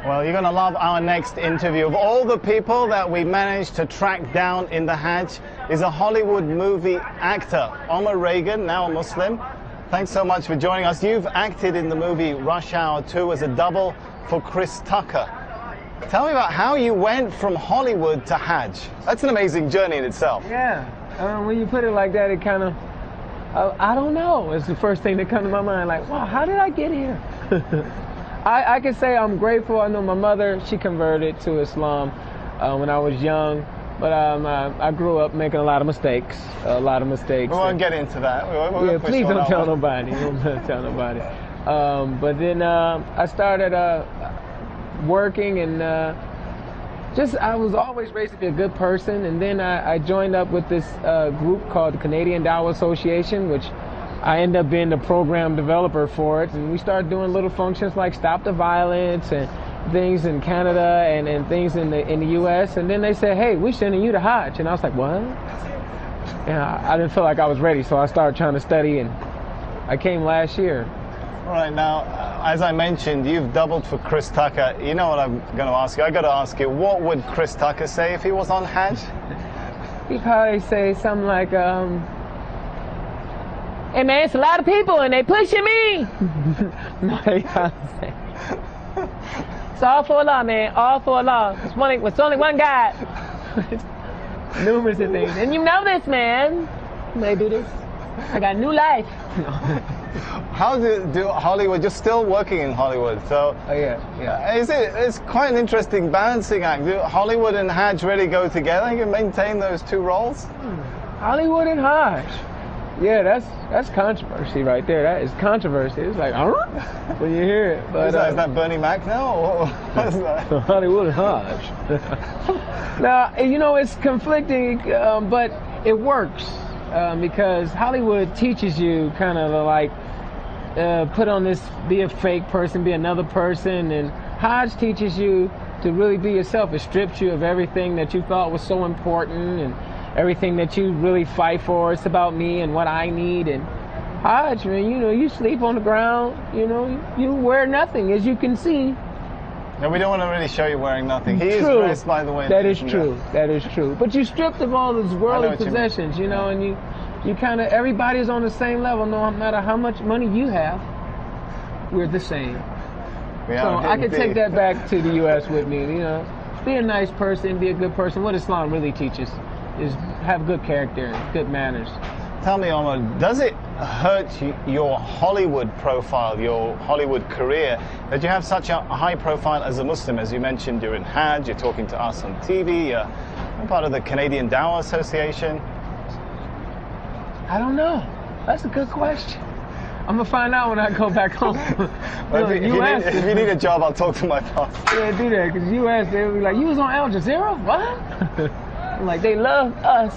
Well, you're going to love our next interview. Of all the people that we managed to track down in the Hajj is a Hollywood movie actor, Omar Reagan, now a Muslim. Thanks so much for joining us. You've acted in the movie Rush Hour 2 as a double for Chris Tucker. Tell me about how you went from Hollywood to Hajj. That's an amazing journey in itself. Yeah, when you put it like that, it kind of, I don't know. It's the first thing that comes to my mind, like, wow, how did I get here? I can say I'm grateful. I know my mother, she converted to Islam when I was young, but I grew up making a lot of mistakes. We won't get into that. Yeah, please don't tell nobody. Don't tell nobody. But then I started working, and I was always raised to be a good person. And then I joined up with this group called the Canadian Dawah Association, which I ended up being the program developer for it. And we started doing little functions like Stop the Violence and things in Canada and things in the U.S. And then they said, hey, we're sending you to Hajj. And I was like, what? And I didn't feel like I was ready, so I started trying to study, and I came last year. All right, now, as I mentioned, you've doubled for Chris Tucker. You know what I'm going to ask you? I got to ask you, what would Chris Tucker say if he was on Hajj? He'd probably say something like, hey man, it's a lot of people and they pushing me. No, he can't say. It's all for Allah, man. All for Allah. It's only one God. Numerous of things. And you know this, man. They do this. I got new life. How do Hollywood? You're still working in Hollywood, so yeah. It's quite an interesting balancing act. Do Hollywood and Hajj really go together? You can maintain those two roles. Hollywood and Hajj. Yeah, that's controversy right there. That is controversy. It's like, when you hear it. But, is that Bernie Mac now? Or what's that? Hollywood and Hajj. Now, you know, it's conflicting, but it works because Hollywood teaches you kind of like put on this, be a fake person, be another person, and Hajj teaches you to really be yourself. It strips you of everything that you thought was so important and everything that you really fight for. It's about me and what I need. And Hajj, man, you know, you sleep on the ground, you know, you wear nothing, as you can see. No, we don't want to really show you wearing nothing. He is dressed, by the way. That is true. That is true. But you stripped of all those worldly possessions, you know, and you kind of, everybody's on the same level, no matter how much money you have. We're the same. So I can take that back to the U.S. with me, you know. Be a nice person, be a good person. What Islam really teaches is have good character, good manners. Tell me, Omar, does it hurt your Hollywood profile, your Hollywood career, that you have such a high profile as a Muslim? As you mentioned, you're in Hajj, you're talking to us on TV, you're part of the Canadian Dawah Association. I don't know. That's a good question. I'm going to find out when I go back home. Well, if you need a job, I'll talk to my boss. Yeah, do that, because U.S., they'll be like, you was on Al Jazeera? What? I'm like, they love us.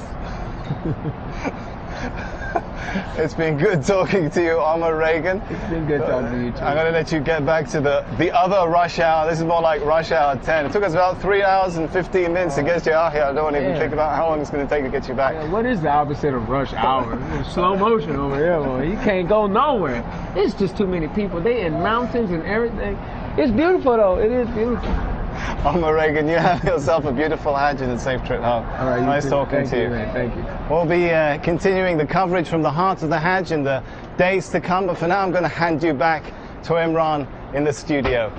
It's been good talking to you, Omar Reagan. It's been good talking to you too. I'm going to let you get back to the other rush hour. This is more like rush hour 10. It took us about 3 hours and 15 minutes to get you out here. I don't want to even think about how long it's going to take to get you back. Yeah, what is the opposite of rush hour? Slow motion over here, boy. You can't go nowhere. It's just too many people. They in mountains and everything. It's beautiful though. It is beautiful. Omar Reagan, you have yourself a beautiful Hajj and a safe trip home. All right, nice talking to you. Man. Thank you. We'll be continuing the coverage from the heart of the Hajj in the days to come, but for now I'm going to hand you back to Imran in the studio.